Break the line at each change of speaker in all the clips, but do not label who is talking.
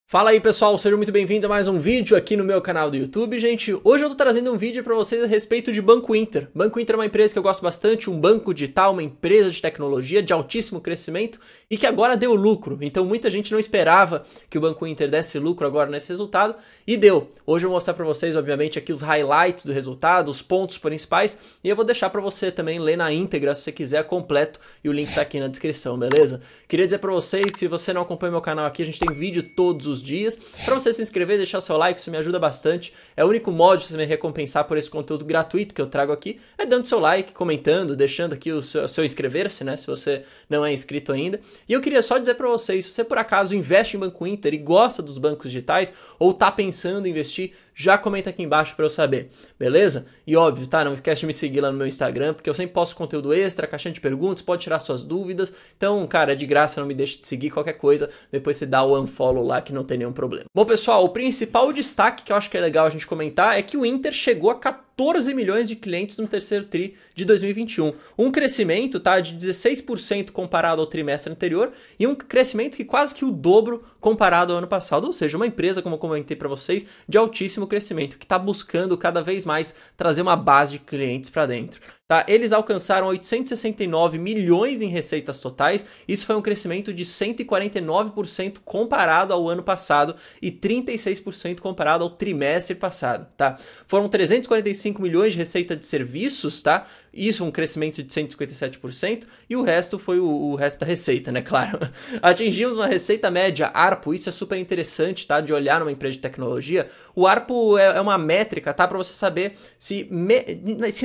Fala aí pessoal, sejam muito bem-vindos a mais um vídeo aqui no meu canal do YouTube, gente. Hoje eu tô trazendo um vídeo para vocês a respeito de Banco Inter. Banco Inter é uma empresa que eu gosto bastante, um banco digital, uma empresa de tecnologia de altíssimo crescimento e que agora deu lucro. Então muita gente não esperava que o Banco Inter desse lucro agora nesse resultado e deu. Hoje eu vou mostrar para vocês, obviamente, aqui os highlights do resultado, os pontos principais e eu vou deixar para você também ler na íntegra se você quiser completo e o link tá aqui na descrição, beleza? Queria dizer para vocês que se você não acompanha meu canal aqui, a gente tem vídeo todos os dias. Para você se inscrever, deixar seu like, isso me ajuda bastante. É o único modo de você me recompensar por esse conteúdo gratuito que eu trago aqui, é dando seu like, comentando, deixando aqui o seu inscrever-se, né, se você não é inscrito ainda. E eu queria só dizer para vocês, se você por acaso investe em Banco Inter e gosta dos bancos digitais ou tá pensando em investir, já comenta aqui embaixo para eu saber, beleza? E óbvio, tá? Não esquece de me seguir lá no meu Instagram, porque eu sempre posto conteúdo extra, caixinha de perguntas, pode tirar suas dúvidas. Então, cara, é de graça, não me deixe de seguir qualquer coisa. Depois você dá o unfollow lá que não tem nenhum problema. Bom, pessoal, o principal destaque que eu acho que é legal a gente comentar é que o Inter chegou a 14 milhões de clientes no terceiro TRI de 2021. Um crescimento, tá, de 16% comparado ao trimestre anterior e um crescimento que quase que o dobro comparado ao ano passado. Ou seja, uma empresa, como eu comentei para vocês, de altíssimo crescimento, que está buscando cada vez mais trazer uma base de clientes para dentro. Tá? Eles alcançaram 869 milhões em receitas totais, isso foi um crescimento de 149% comparado ao ano passado e 36% comparado ao trimestre passado. Tá? Foram 345 milhões de receita de serviços, tá? Isso um crescimento de 157%, e o resto foi o resto da receita, né? Claro. Atingimos uma receita média ARPU, isso é super interessante, tá? De olhar numa empresa de tecnologia. O ARPU é uma métrica, tá? Para você saber se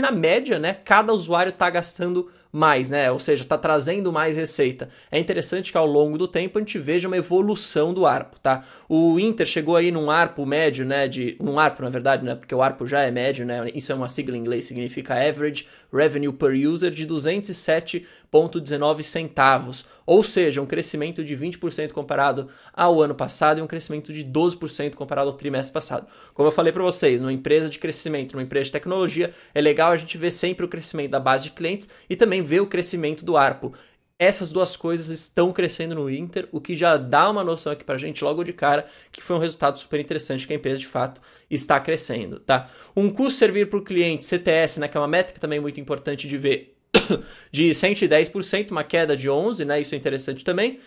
na média, né, cada usuário está gastando mais, né? Ou seja, está trazendo mais receita. É interessante que ao longo do tempo a gente veja uma evolução do ARPU, tá? O Inter chegou aí num ARPU médio, né? Num ARPU, na verdade, né? Porque o ARPU já é médio, né? Isso é uma sigla em inglês, significa Average Revenue Per User, de 207,19 centavos. Ou seja, um crescimento de 20% comparado ao ano passado e um crescimento de 12% comparado ao trimestre passado. Como eu falei para vocês, numa empresa de crescimento, numa empresa de tecnologia, é legal a gente ver sempre o crescimento da base de clientes e também ver o crescimento do ARPU. Essas duas coisas estão crescendo no Inter, o que já dá uma noção aqui pra gente logo de cara que foi um resultado super interessante que a empresa de fato está crescendo, tá? Um custo servir por cliente, CTS, né, que é uma métrica também muito importante de ver, de 110%, uma queda de 11%, né, isso é interessante também.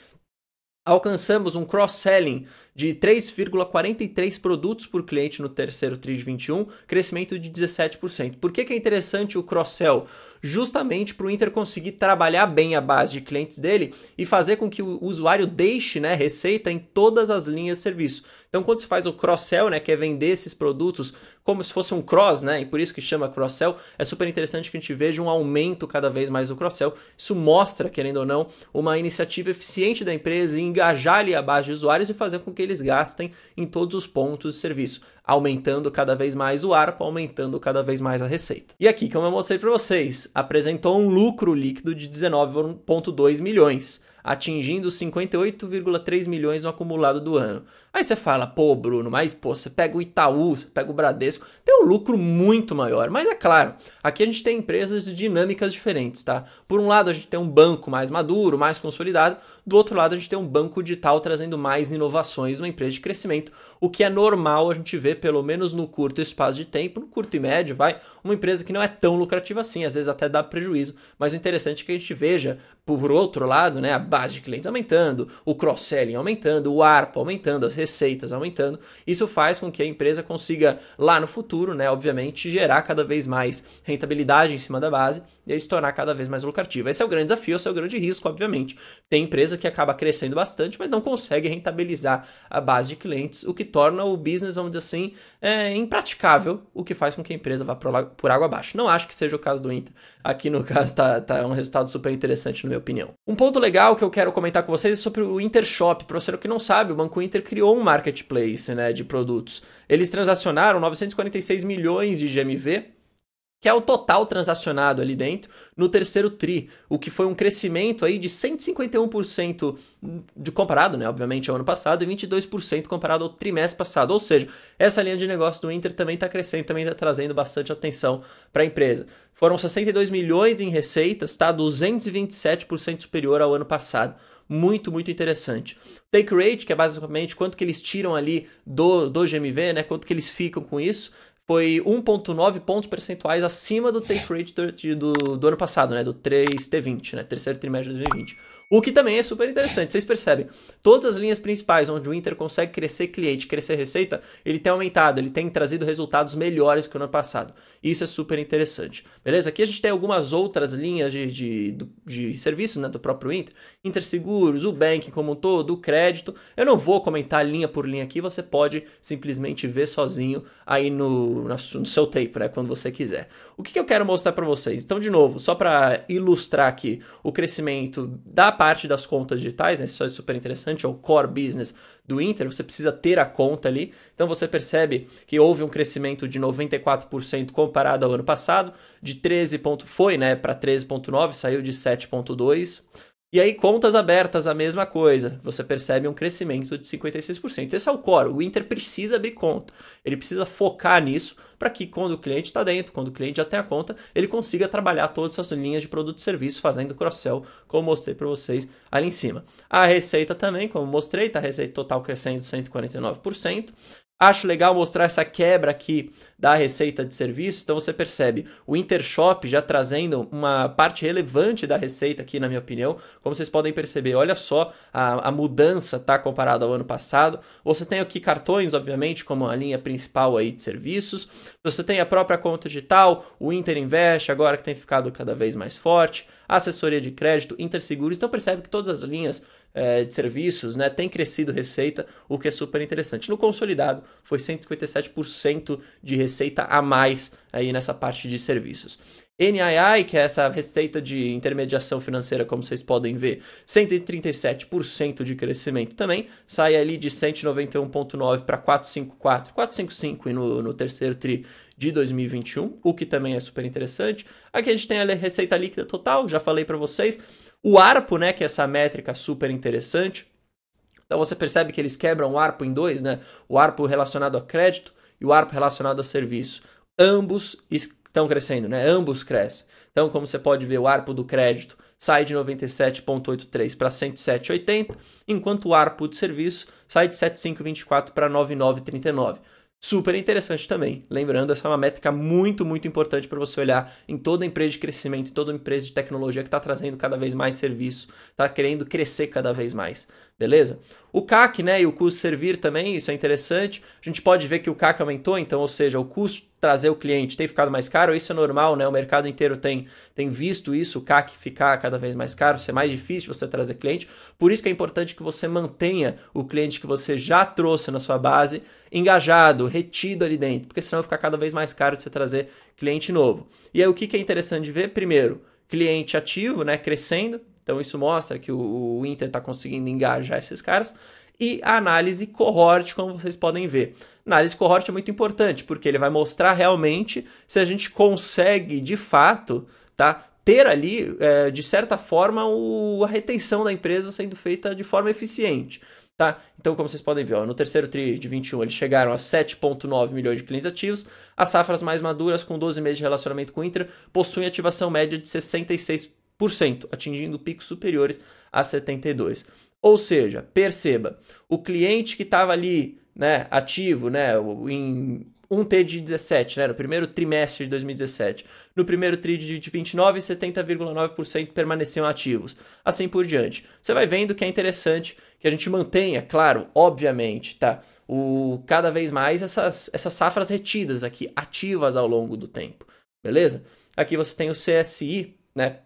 Alcançamos um cross-selling de 3,43 produtos por cliente no terceiro TRI de 21, crescimento de 17%. Por que é interessante o cross-sell? Justamente para o Inter conseguir trabalhar bem a base de clientes dele e fazer com que o usuário deixe, né, receita em todas as linhas de serviço. Então, quando você faz o cross-sell, né, que é vender esses produtos como se fosse um cross, né, e por isso que chama cross-sell, é super interessante que a gente veja um aumento cada vez mais do cross-sell. Isso mostra, querendo ou não, uma iniciativa eficiente da empresa em engajar ali a base de usuários e fazer com que eles gastem em todos os pontos de serviço, aumentando cada vez mais o ARPU, aumentando cada vez mais a receita. E aqui, como eu mostrei para vocês, apresentou um lucro líquido de 19,2 milhões, atingindo 58,3 milhões no acumulado do ano. Aí você fala, pô, Bruno, mas pô, você pega o Itaú, você pega o Bradesco, tem um lucro muito maior. Mas é claro, aqui a gente tem empresas de dinâmicas diferentes, tá? Por um lado a gente tem um banco mais maduro, mais consolidado, do outro lado a gente tem um banco digital trazendo mais inovações, uma empresa de crescimento, o que é normal a gente ver, pelo menos no curto espaço de tempo, no curto e médio, vai, uma empresa que não é tão lucrativa assim, às vezes até dá prejuízo, mas o interessante é que a gente veja, por outro lado, né, a base de clientes aumentando, o cross-selling aumentando, o ARPU aumentando, as receitas aumentando. Isso faz com que a empresa consiga, lá no futuro, né, obviamente, gerar cada vez mais rentabilidade em cima da base e aí se tornar cada vez mais lucrativa. Esse é o grande desafio, esse é o grande risco, obviamente. Tem empresa que acaba crescendo bastante, mas não consegue rentabilizar a base de clientes, o que torna o business, vamos dizer assim, impraticável, o que faz com que a empresa vá por água abaixo. Não acho que seja o caso do Inter. Aqui, no caso, tá um resultado super interessante, na minha opinião. Um ponto legal que eu quero comentar com vocês é sobre o Inter Shop. Para você que não sabe, o Banco Inter criou um marketplace, né, de produtos. Eles transacionaram 946 milhões de GMV, que é o total transacionado ali dentro no terceiro TRI, o que foi um crescimento aí de 151% comparado, né, obviamente, ao ano passado e 22% comparado ao trimestre passado. Ou seja, essa linha de negócio do Inter também está crescendo, também está trazendo bastante atenção para a empresa. Foram 62 milhões em receitas, tá? 227% superior ao ano passado. muito, muito interessante. Take rate, que é basicamente quanto que eles tiram ali do GMV, né? Quanto que eles ficam com isso, foi 1,9 pontos percentuais acima do take rate do ano passado, né? Do 3T20, né? Terceiro trimestre de 2020. O que também é super interessante, vocês percebem, todas as linhas principais onde o Inter consegue crescer cliente, crescer receita, ele tem aumentado, ele tem trazido resultados melhores que o ano passado. Isso é super interessante, beleza? Aqui a gente tem algumas outras linhas de serviços, né, do próprio Inter, Interseguros, o banking como um todo, o crédito. Eu não vou comentar linha por linha aqui, você pode simplesmente ver sozinho aí no seu tempo, né, quando você quiser. O que eu quero mostrar para vocês? Então, de novo, só para ilustrar aqui o crescimento da parte das contas digitais, né? Isso é super interessante, é o core business do Inter, você precisa ter a conta ali, então você percebe que houve um crescimento de 94% comparado ao ano passado, de 13 foi, né, para 13,9, saiu de 7,2. E aí, contas abertas, a mesma coisa. Você percebe um crescimento de 56%. Esse é o core. O Inter precisa abrir conta. Ele precisa focar nisso para que quando o cliente está dentro, quando o cliente já tem a conta, ele consiga trabalhar todas essas linhas de produto e serviço fazendo cross-sell, como mostrei para vocês ali em cima. A receita também, como mostrei, tá a receita total crescendo 149%. Acho legal mostrar essa quebra aqui da receita de serviço, então você percebe o Intershop já trazendo uma parte relevante da receita aqui, na minha opinião. Como vocês podem perceber, olha só a mudança, tá, comparado ao ano passado. Você tem aqui cartões, obviamente, como a linha principal aí de serviços. Você tem a própria conta digital, o Inter Invest, agora que tem ficado cada vez mais forte, a assessoria de crédito, Interseguros. Então percebe que todas as linhas de serviços, né, tem crescido receita, o que é super interessante. No consolidado, foi 157% de receita a mais aí nessa parte de serviços. NII, que é essa receita de intermediação financeira, como vocês podem ver, 137% de crescimento também, sai ali de 191,9 para 455 no terceiro tri de 2021, o que também é super interessante. Aqui a gente tem a receita líquida total, já falei para vocês. O ARPO, né, que é essa métrica super interessante. Então você percebe que eles quebram o ARPO em dois, né? O ARPO relacionado a crédito e o ARPO relacionado a serviço. Ambos estão crescendo, né? Ambos crescem. Então, como você pode ver, o ARPO do crédito sai de 97,83 para 107,80, enquanto o ARPO de serviço sai de 7,524 para 9,939. Super interessante também. Lembrando, essa é uma métrica muito, muito importante para você olhar em toda empresa de crescimento, em toda empresa de tecnologia que está trazendo cada vez mais serviço, está querendo crescer cada vez mais, beleza? O CAC, né, e o custo servir também, isso é interessante. A gente pode ver que o CAC aumentou, então, ou seja, o custo de trazer o cliente tem ficado mais caro, isso é normal, né? O mercado inteiro tem visto isso, o CAC ficar cada vez mais caro, ser mais difícil você trazer cliente. Por isso que é importante que você mantenha o cliente que você já trouxe na sua base engajado, retido ali dentro, porque senão vai ficar cada vez mais caro de você trazer cliente novo. E aí o que é interessante de ver? Primeiro, cliente ativo, né, crescendo, então isso mostra que o Inter está conseguindo engajar esses caras, e a análise cohort, como vocês podem ver. A análise cohort é muito importante, porque ele vai mostrar realmente se a gente consegue, de fato, tá, ter ali, de certa forma, a retenção da empresa sendo feita de forma eficiente. Tá? Então, como vocês podem ver, ó, no terceiro tri de 21 eles chegaram a 7,9 milhões de clientes ativos. As safras mais maduras, com 12 meses de relacionamento com o Inter, possuem ativação média de 66%, atingindo picos superiores a 72%. Ou seja, perceba, o cliente que estava ali, né, ativo, né, em 1T de 17, né, no primeiro trimestre de 2017, no primeiro tri de 29, 70,9% permaneciam ativos. Assim por diante. Você vai vendo que é interessante que a gente mantenha, claro, obviamente, tá, cada vez mais essas safras retidas aqui, ativas ao longo do tempo, beleza? Aqui você tem o CSI, né,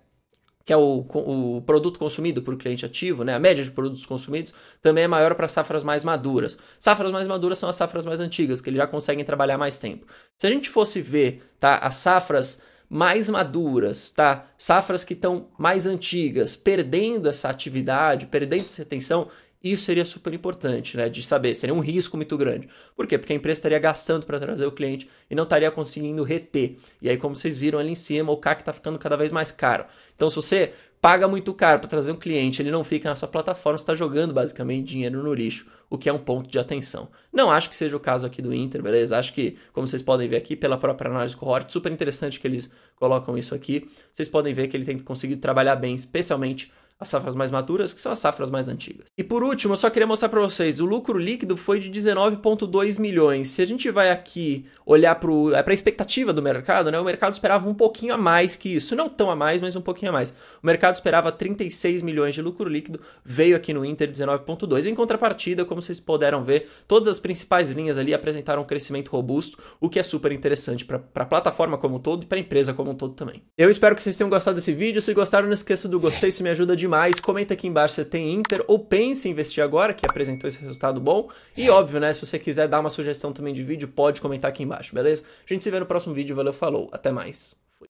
que é o produto consumido por cliente ativo, né? A média de produtos consumidos também é maior para safras mais maduras. Safras mais maduras são as safras mais antigas, que eles já conseguem trabalhar mais tempo. Se a gente fosse ver, tá, as safras mais maduras, tá? Safras que estão mais antigas, perdendo essa atividade, perdendo essa retenção, isso seria super importante, né, de saber, seria um risco muito grande. Por quê? Porque a empresa estaria gastando para trazer o cliente e não estaria conseguindo reter. E aí, como vocês viram ali em cima, o CAC está ficando cada vez mais caro. Então, se você paga muito caro para trazer um cliente, ele não fica na sua plataforma, você está jogando basicamente dinheiro no lixo, o que é um ponto de atenção. Não acho que seja o caso aqui do Inter, beleza? Acho que, como vocês podem ver aqui, pela própria análise cohort, super interessante que eles colocam isso aqui. Vocês podem ver que ele tem conseguido trabalhar bem, especialmente as safras mais maduras, que são as safras mais antigas. E por último, eu só queria mostrar para vocês, o lucro líquido foi de 19,2 milhões. Se a gente vai aqui olhar para a expectativa do mercado, né, o mercado esperava um pouquinho a mais que isso, não tão a mais, mas um pouquinho a mais. O mercado esperava 36 milhões de lucro líquido, veio aqui no Inter 19,2. Em contrapartida, como vocês puderam ver, todas as principais linhas ali apresentaram um crescimento robusto, o que é super interessante para a plataforma como um todo e para a empresa como um todo também. Eu espero que vocês tenham gostado desse vídeo. Se gostaram, não esqueça do gostei, isso me ajuda demais. Comenta aqui embaixo se tem Inter ou pense em investir agora, que apresentou esse resultado bom. E óbvio, né, se você quiser dar uma sugestão também de vídeo, pode comentar aqui embaixo, beleza? A gente se vê no próximo vídeo, valeu, falou, até mais.